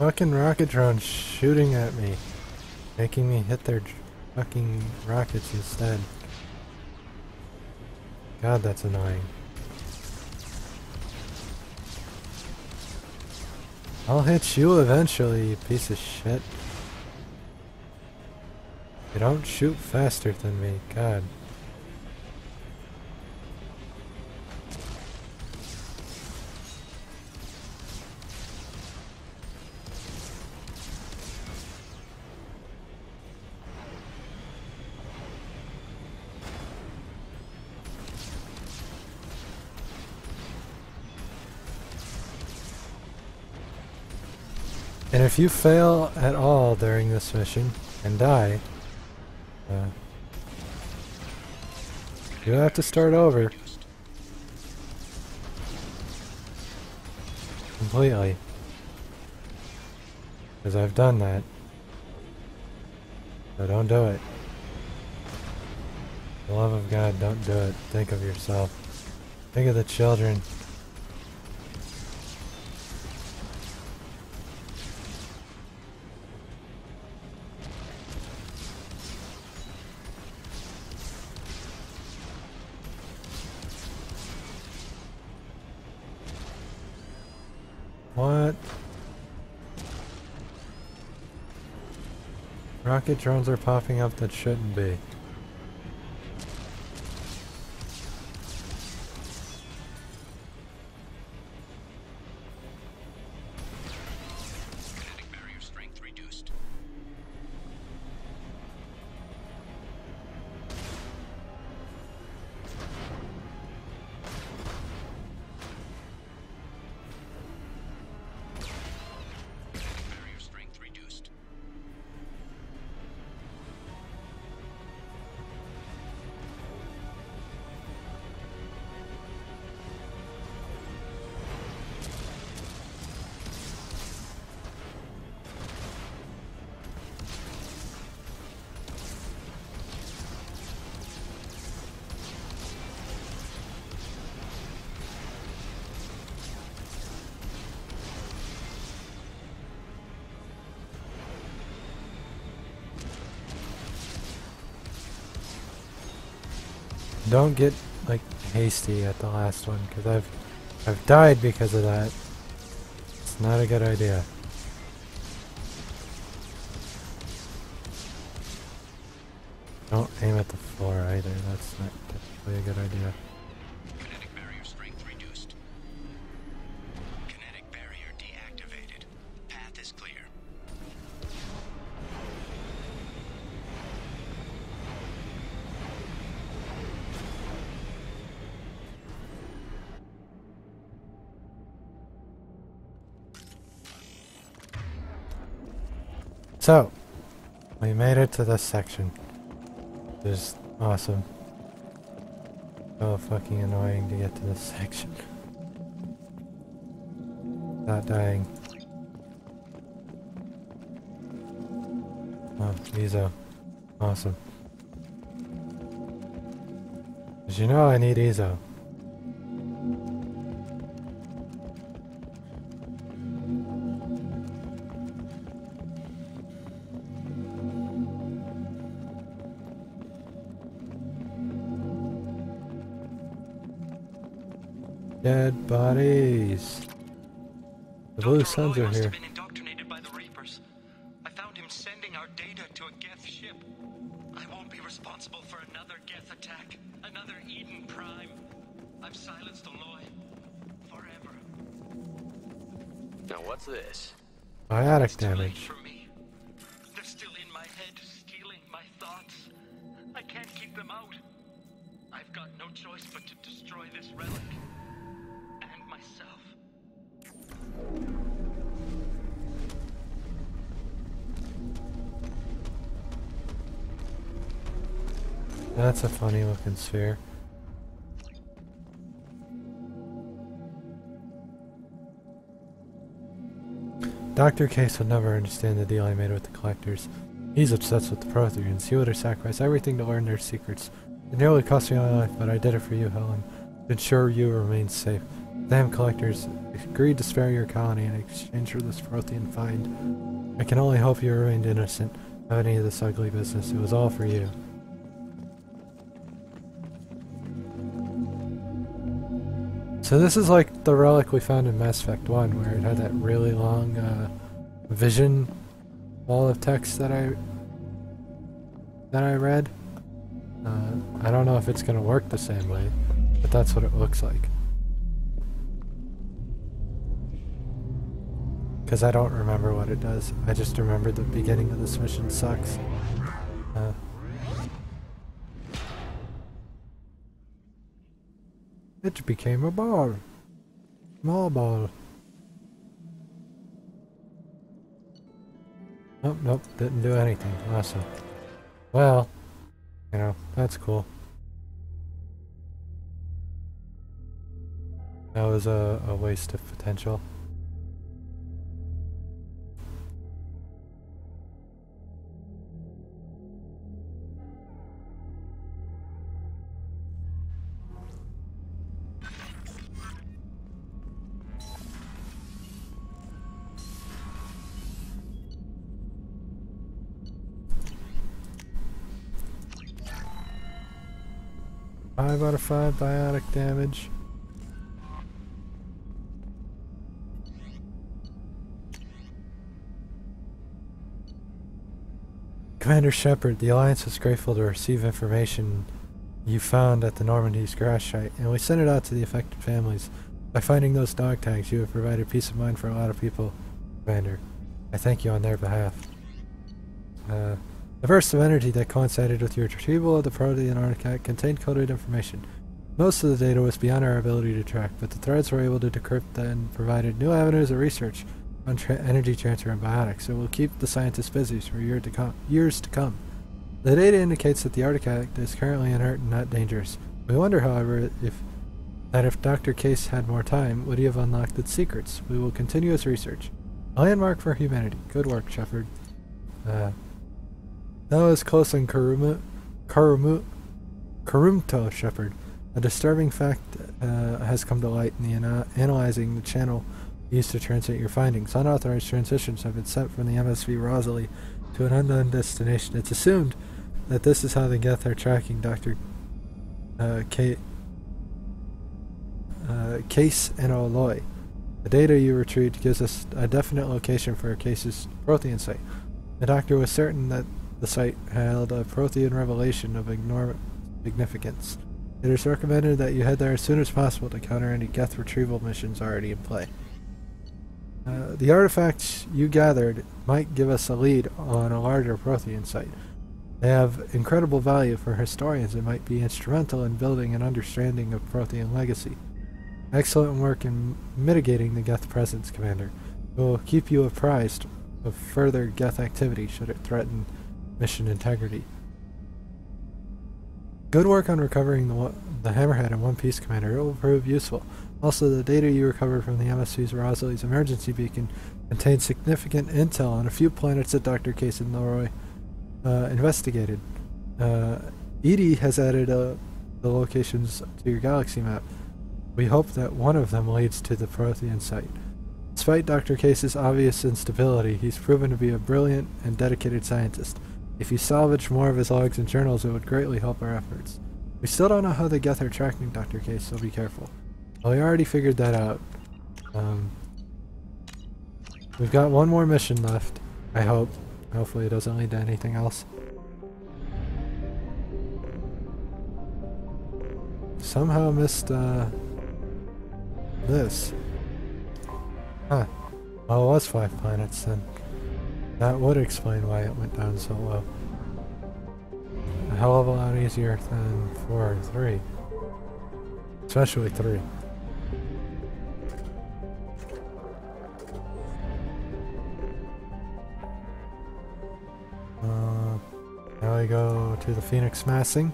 Fucking rocket drones shooting at me. Making me hit their fucking rockets instead. God, that's annoying. I'll hit you eventually, you piece of shit. You don't shoot faster than me, God. And if you fail at all during this mission and die, you have to start over. Completely. Because I've done that. So don't do it. For the love of God, don't do it. Think of yourself. Think of the children. What? Rocket drones are popping up that shouldn't be. Kinetic barrier strength reduced. Don't get like hasty at the last one, because I've died because of that. It's not a good idea. Don't aim at the floor either. That's not typically a good idea. Kinetic barrier strength reduced. Kinetic barrier deactivated. Path is clear. So, we made it to this section. Just awesome. So fucking annoying to get to this section. Not dying. Oh, Ezo. Awesome. 'Cause you know I need Ezo. Dead bodies. The blue suns are here. Must have been indoctrinated by the Reapers. I found him sending our data to a Geth ship. I won't be responsible for another Geth attack, another Eden Prime. I've silenced Aloy forever. Now what's this? Biotic damage. For me. They're still in my head, stealing my thoughts. I can't keep them out. I've got no choice but to destroy this relic. And myself. That's a funny looking sphere. Dr. Case would never understand the deal I made with the collectors. He's obsessed with the Protheans. He would have sacrificed everything to learn their secrets. It nearly cost me my life, but I did it for you, Helen. To ensure you remain safe. Dam collectors agreed to spare your colony in exchange for this Prothean find. I can only hope you remained innocent of any of this ugly business. It was all for you. So this is like the relic we found in Mass Effect 1, where it had that really long vision wall of text that I read. I don't know if it's going to work the same way, but that's what it looks like. Because I don't remember what it does. I just remember the beginning of this mission sucks. It became a ball. Small ball. Nope, nope, didn't do anything. Awesome. Well, you know, that's cool. That was a waste of potential. Five out of 5 biotic damage. Commander Shepard, the Alliance is grateful to receive information you found at the Normandy's crash site, and we sent it out to the affected families. By finding those dog tags, you have provided peace of mind for a lot of people, Commander. I thank you on their behalf. The burst of energy that coincided with your retrieval of the Protean artifact contained coded information. Most of the data was beyond our ability to track, but the threads were able to decrypt and provided new avenues of research on energy transfer and biotics. It will keep the scientists busy for years to come. The data indicates that the artifact is currently inert and not dangerous. We wonder, however, if Dr. Case had more time, would he have unlocked its secrets? We will continue his research. A landmark for humanity. Good work, Shepard. That was close on Karumto, Shepard. A disturbing fact has come to light in the analyzing the channel used to transmit your findings. Unauthorized transitions have been sent from the MSV Rosalie to an unknown destination. It's assumed that this is how the Geth are tracking Dr. Case and Oloy. The data you retrieved gives us a definite location for Case's Prothean site. The doctor was certain that the site held a Prothean revelation of enormous significance. It is recommended that you head there as soon as possible to counter any Geth retrieval missions already in play. The artifacts you gathered might give us a lead on a larger Prothean site. They have incredible value for historians and might be instrumental in building an understanding of Prothean legacy. Excellent work in mitigating the Geth presence, Commander. We will keep you apprised of further Geth activity should it threaten mission integrity. Good work on recovering the Hammerhead in one piece, Commander. It will prove useful. Also, the data you recovered from the MSV's Rosalie's emergency beacon contains significant intel on a few planets that Dr. Case and Leroy investigated. Edie has added the locations to your galaxy map. We hope that one of them leads to the Prothean site. Despite Dr. Case's obvious instability, he's proven to be a brilliant and dedicated scientist. If you salvage more of his logs and journals, it would greatly help our efforts. We still don't know how the Geth are tracking Dr. Case, so be careful. Well, we already figured that out. We've got one more mission left, I hope. Hopefully it doesn't lead to anything else. Somehow missed, this. Huh. Well, it was 5 planets then. That would explain why it went down so low. A hell of a lot easier than 4 or 3. Especially 3. Now we go to the Phoenix Massing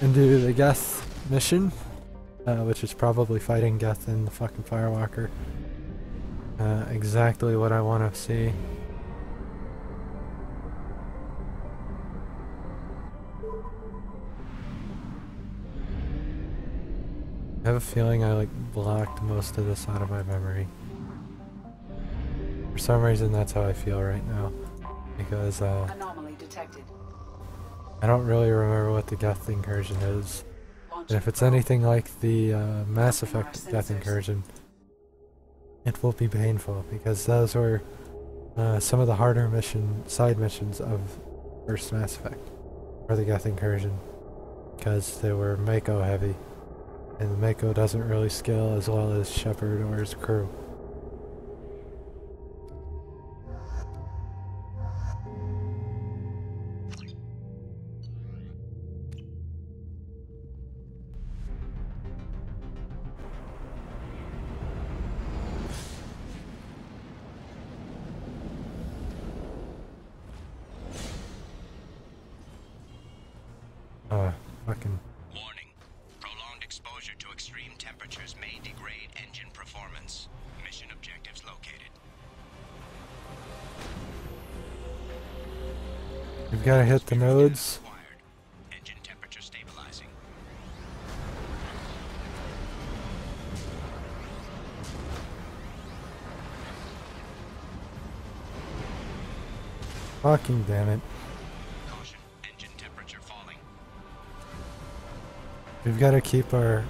and do the Geth mission, which is probably fighting Geth in the fucking Firewalker. Exactly what I want to see. I have a feeling I like blocked most of this out of my memory. For some reason that's how I feel right now. Because Anomaly detected. I don't really remember what the Geth incursion is. And Launching if it's probe. anything like the Mass Opening our Effect Death sensors. incursion, it will be painful because those were some of the harder side missions of first Mass Effect, or the Geth incursion, because they were Mako heavy, and Mako doesn't really scale as well as Shepard or his crew. Fucking. Warning. Prolonged exposure to extreme temperatures may degrade engine performance. Mission objectives located. You've got to hit the nodes. Acquired. Engine temperature stabilizing. Fucking damn it. Caution. Engine temperature falling. We've got to keep our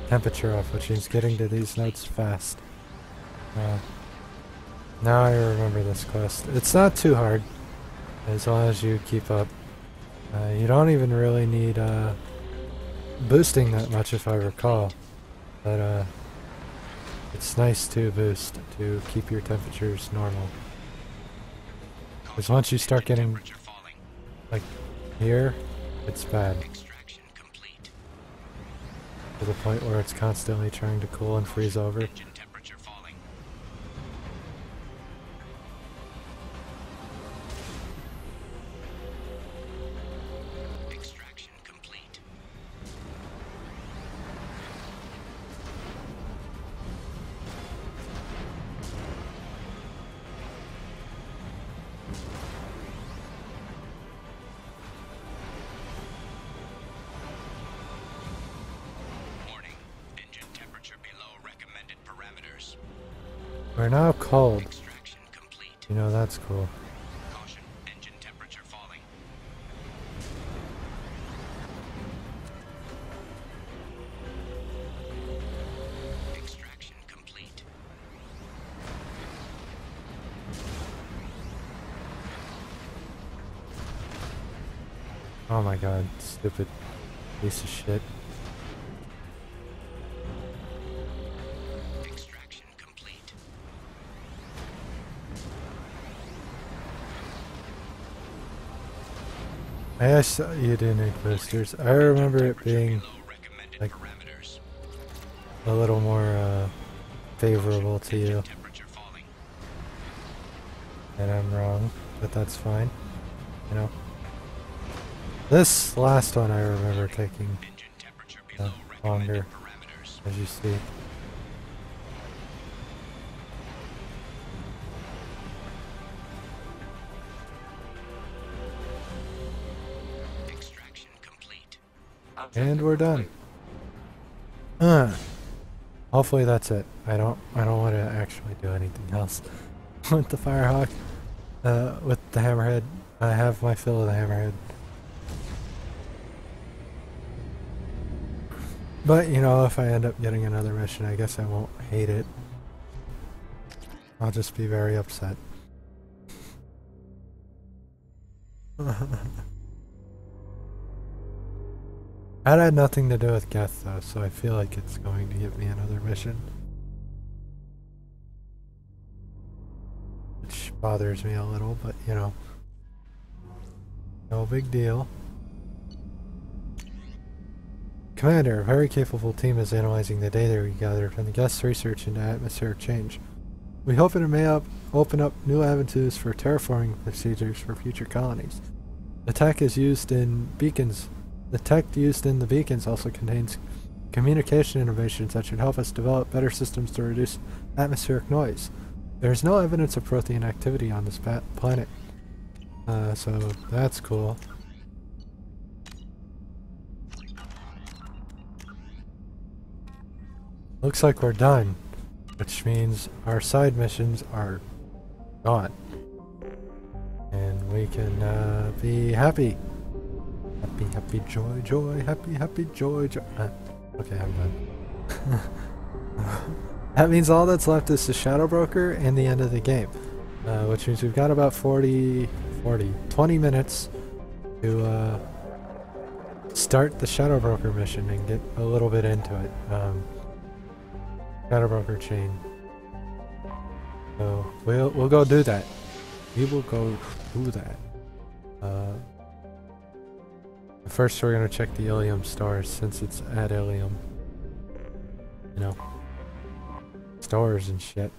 temperature up, which means getting to these nodes fast. Now I remember this quest. It's not too hard, as long as you keep up. You don't even really need boosting that much, if I recall. But it's nice to boost to keep your temperatures normal. Because once you start getting Temperature falling. like here, it's bad. Extraction complete. To the point where it's constantly trying to cool and freeze over. Engine temperature falling. Extraction complete. Warning. Engine temperature below recommended parameters. We're now cold. Extraction complete. You know, that's cool. Caution. Engine temperature falling. Extraction complete. Oh my god, stupid piece of shit. Extraction complete. I guess you do need boosters. I remember it being Below recommended like parameters. a little more favorable to you, Temperature falling. and I'm wrong, but that's fine. You know. This last one I remember taking Engine temperature below longer, recommended parameters. as you see. Extraction complete. And we're done. Hopefully that's it. I don't want to actually do anything else with the Firehawk. With the Hammerhead, I have my fill of the Hammerhead. But you know, if I end up getting another mission, I guess I won't hate it. I'll just be very upset. That had nothing to do with Geth though, so I feel like it's going to give me another mission. Which bothers me a little, but you know. No big deal. Commander, a very capable team is analyzing the data we gathered from the Geth's research into atmospheric change. We hope it may open up new avenues for terraforming procedures for future colonies. The tech used in the beacons also contains communication innovations that should help us develop better systems to reduce atmospheric noise. There is no evidence of Prothean activity on this planet. So that's cool. Looks like we're done, which means our side missions are gone. And we can be happy. Happy, happy, joy, joy, happy, happy, joy, joy. Okay, I'm done. That means all that's left is the Shadow Broker and the end of the game. Which means we've got about 20 minutes to start the Shadow Broker mission and get a little bit into it. Shadow Broker chain. So we'll go do that. We will go do that. First we're gonna check the Ilium stores since it's at Ilium. You know. Stores and shit.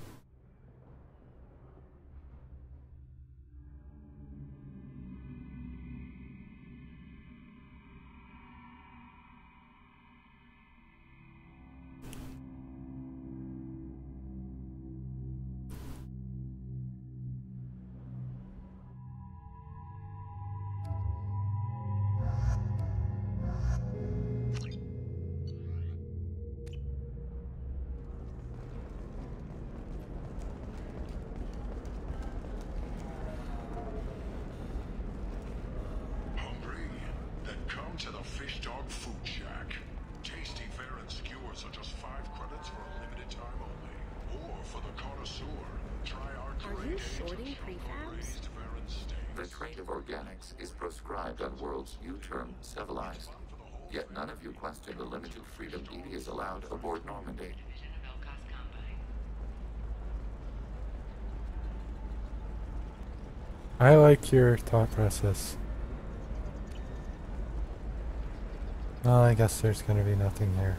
To the Fish Dog Food Shack. Tasty fare and skewers are just 5 credits for a limited time only. Or for the connoisseur, try our Are you shorting prefabs? The trade of organics is proscribed on worlds you term civilized. Yet none of you question the limited freedom Edie is allowed aboard Normandy. I like your thought process. Well, I guess there's gonna be nothing here.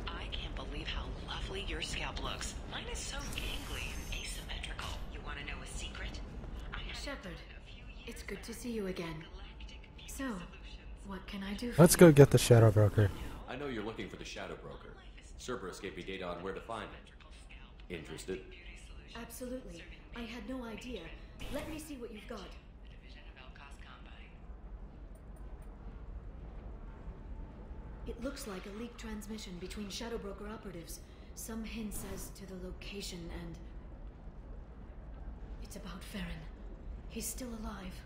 I can't believe how lovely your scalp looks. Mine is so gangly and asymmetrical. You want to know a secret? Shepard, it's good to see you again. So, what can I do for Let's go get the Shadow Broker. I know you're looking for the Shadow Broker. Cerberus gave me data on where to find it. Interested? Absolutely. I had no idea. Let me see what you've got. It looks like a leaked transmission between Shadow Broker operatives. Some hints as to the location and... It's about Farron. He's still alive.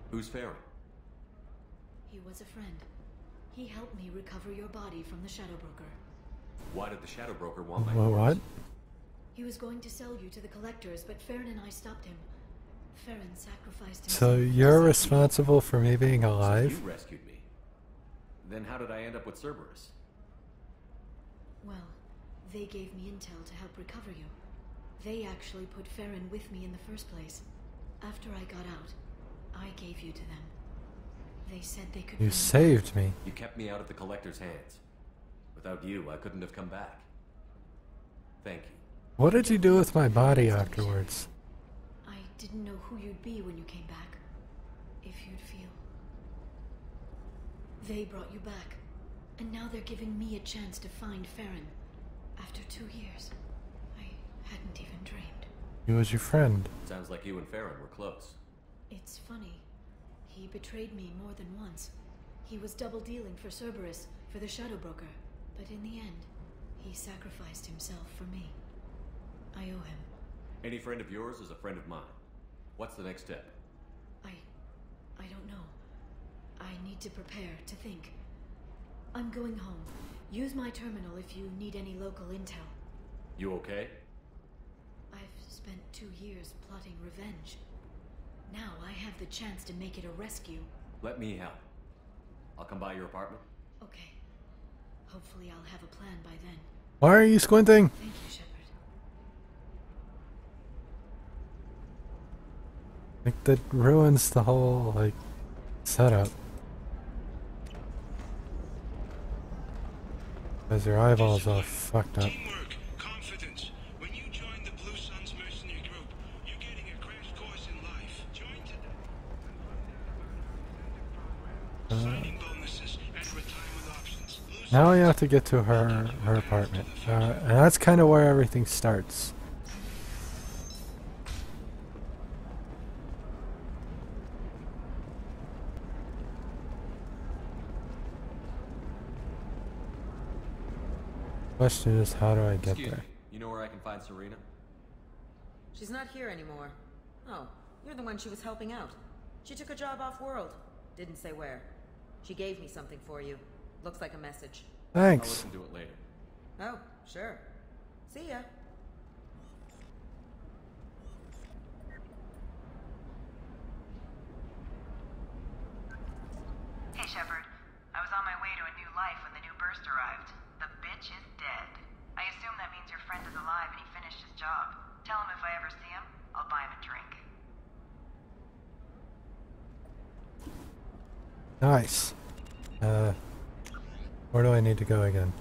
Who's Farron? He was a friend. He helped me recover your body from the Shadow Broker. Why did the Shadow Broker want my Well, what? He was going to sell you to the collectors, but Farron and I stopped him. Farron sacrificed himself. So you're responsible for me being alive? You rescued me. Then how did I end up with Cerberus? Well, they gave me intel to help recover you. They actually put Farron with me in the first place. After I got out, I gave you to them. They said they could... You saved me. You kept me out of the Collector's hands. Without you, I couldn't have come back. Thank you. What did you do with my body afterwards? I didn't know who you'd be when you came back. If you'd feel... They brought you back. And now they're giving me a chance to find Farron. After 2 years. I hadn't even dreamed. He was your friend. Sounds like you and Farron were close. It's funny. He betrayed me more than once. He was double dealing for Cerberus, for the Shadow Broker. But in the end, he sacrificed himself for me. I owe him. Any friend of yours is a friend of mine. What's the next step? I don't know. I need to prepare, to think. I'm going home. Use my terminal if you need any local intel. You okay? I've spent 2 years plotting revenge. Now I have the chance to make it a rescue. Let me help. I'll come by your apartment. Okay. Hopefully I'll have a plan by then. Why are you squinting? Thank you, Shepard. Like, that ruins the whole, like, setup. Because your eyeballs all fucked up. Teamwork, confidence. When you join the Blue Suns mercenary group, you're getting a crash course in life. Join today. Signing bonuses and retirement options. Now we have to get to her apartment. And that's kind of where everything starts. Question is, how do I get Excuse there? me. You know where I can find Serena? She's not here anymore. Oh, you're the one she was helping out. She took a job off-world. Didn't say where. She gave me something for you. Looks like a message. I'll Thanks. listen to it later. Oh, sure. See ya. Hey, Shepard. I was on my way to a new life when the new burst arrived. The bitch is dead. I assume that means your friend is alive and he finished his job. Tell him if I ever see him, I'll buy him a drink. Nice. Where do I need to go again?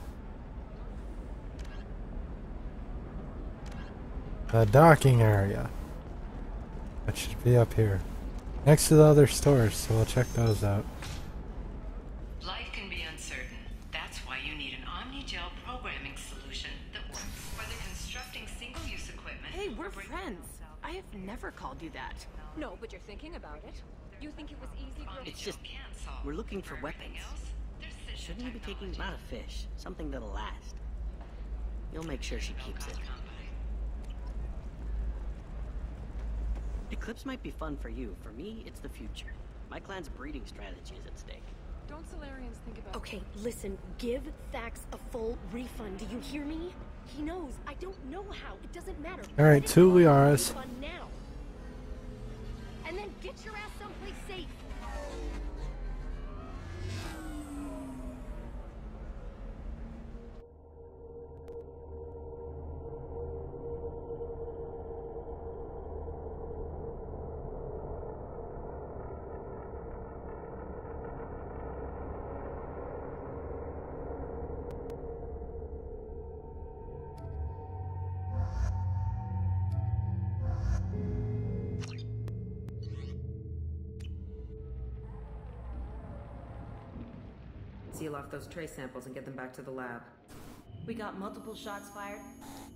The docking area. That should be up here. Next to the other stores, so we'll check those out. Life can be uncertain. That's why you need an Omnigel programming solution that works. Whether constructing single-use equipment... Hey, we're friends. I have never called you that. No, but you're thinking about it. You think it was easy growing It's just, we're looking for weapons. Shouldn't you be taking about a fish? Something that'll last. You'll make sure she keeps it. Eclipse might be fun for you. For me, it's the future. My clan's breeding strategy is at stake. Don't Solarians think about... Okay, listen. Give Thax a full refund. Do you hear me? He knows. I don't know how. It doesn't matter. Alright, 2 Liaras. Now. And then get your ass someplace safe. Seal off those trace samples and get them back to the lab. We got multiple shots fired.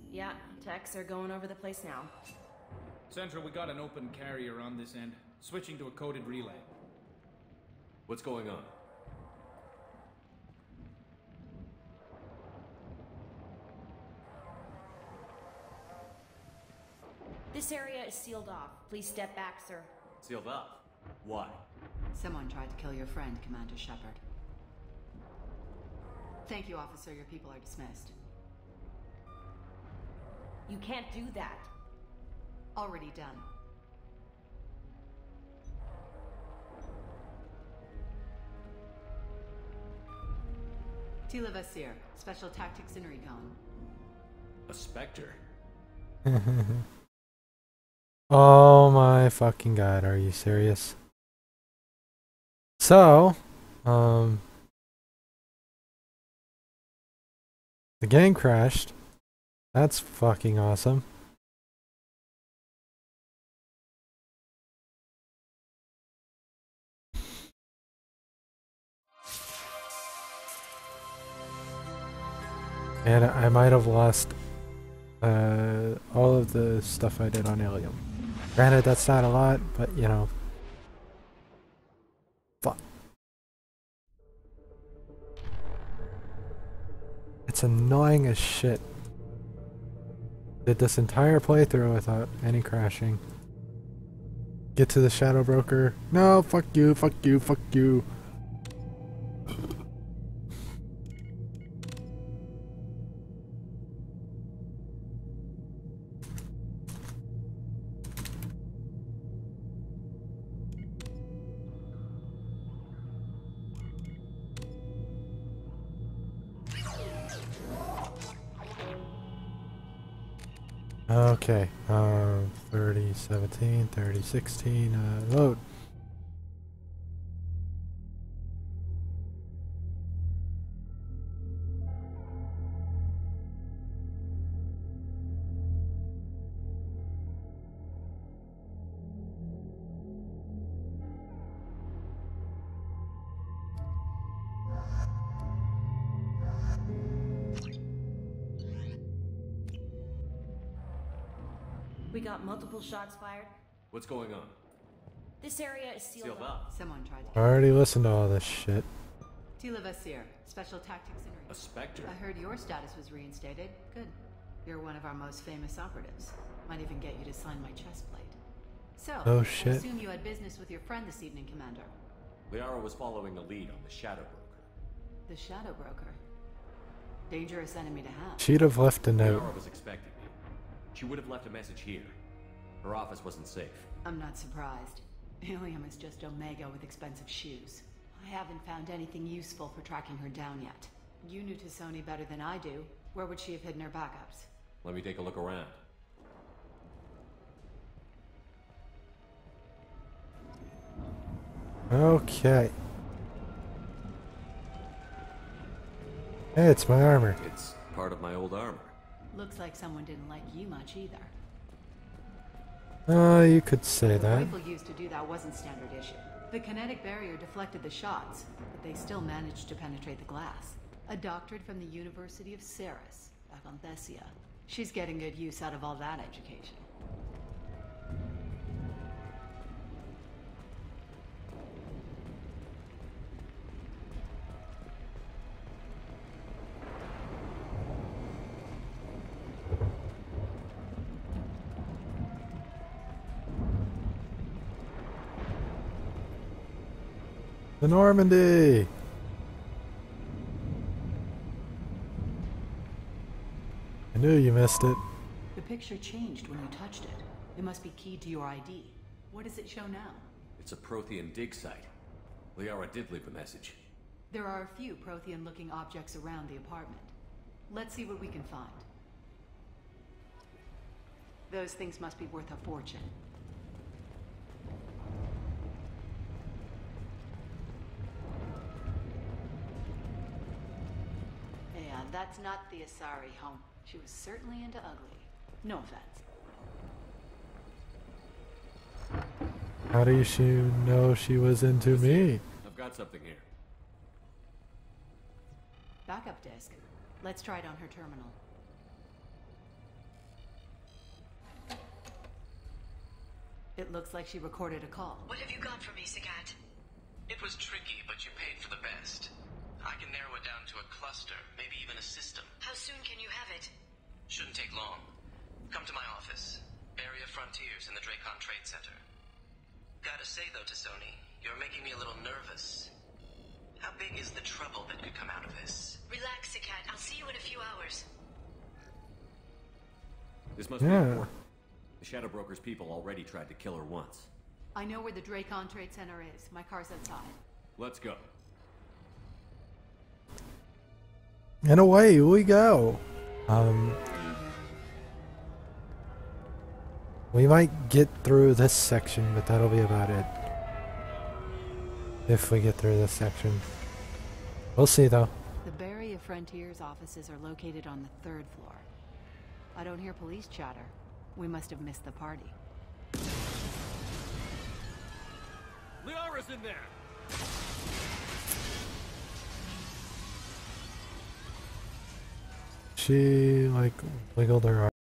Yeah, techs are going over the place now. Central, we got an open carrier on this end. Switching to a coded relay. What's going on? This area is sealed off. Please step back, sir. Sealed up. Why? Someone tried to kill your friend, Commander Shepard. Thank you, officer. Your people are dismissed. You can't do that. Already done. Tila Vasir, Special Tactics in Recon. A Spectre? Oh my fucking god, are you serious? So, the game crashed. That's fucking awesome. And I might have lost all of the stuff I did on Ilium. Granted, that's not a lot, but you know. Fuck. It's annoying as shit. Did this entire playthrough without any crashing. Get to the Shadow Broker. No, fuck you, fuck you, fuck you. Okay, 3017, 3016, load. We got multiple shots fired. What's going on? This area is sealed, Sealed up. Someone tried to... I already listened to all this shit. Tila Vasir, Special Tactics and... A Spectre? I heard your status was reinstated. Good. You're one of our most famous operatives. Might even get you to sign my chest plate. So, Oh I shit. assume you had business with your friend this evening, Commander. Liara was following a lead on the Shadow Broker. The Shadow Broker. Dangerous enemy to have. She'd have left a note. Liara was expecting me. She would have left a message here. Her office wasn't safe. I'm not surprised. Ilium is just Omega with expensive shoes. I haven't found anything useful for tracking her down yet. You knew Tassoni better than I do. Where would she have hidden her backups? Let me take a look around. Okay. Hey, it's my armor. It's part of my old armor. Looks like someone didn't like you much either. You could say The that. rifle used to do that wasn't standard issue. The kinetic barrier deflected the shots, but they still managed to penetrate the glass. A doctorate from the University of Ceres, back on Thessia. She's getting good use out of all that education. The Normandy! I knew you missed it. The picture changed when you touched it. It must be keyed to your ID. What does it show now? It's a Prothean dig site. Liara did leave a message. There are a few Prothean-looking objects around the apartment. Let's see what we can find. Those things must be worth a fortune. Yeah, that's not the Asari home. She was certainly into ugly. No offense. How do you know she was into me? I've got something here. Backup disk. Let's try it on her terminal. It looks like she recorded a call. What have you got for me, Sagat? It was tricky, but you paid for the best. I can narrow it down to a cluster, maybe even a system. How soon can you have it? Shouldn't take long. Come to my office. Area Frontiers in the Dracon Trade Center. Gotta say though, Tassoni, you're making me a little nervous. How big is the trouble that could come out of this? Relax, Sagat. I'll see you in a few hours. This must be important. The Shadow Broker's people already tried to kill her once. I know where the Dracon Trade Center is. My car's outside. Let's go. And away we go. We might get through this section, but that'll be about it. If we get through this section. We'll see though. The Barry of Frontiers offices are located on the 3rd floor. I don't hear police chatter. We must have missed the party. Liara's in there! She, like, wiggled her arm.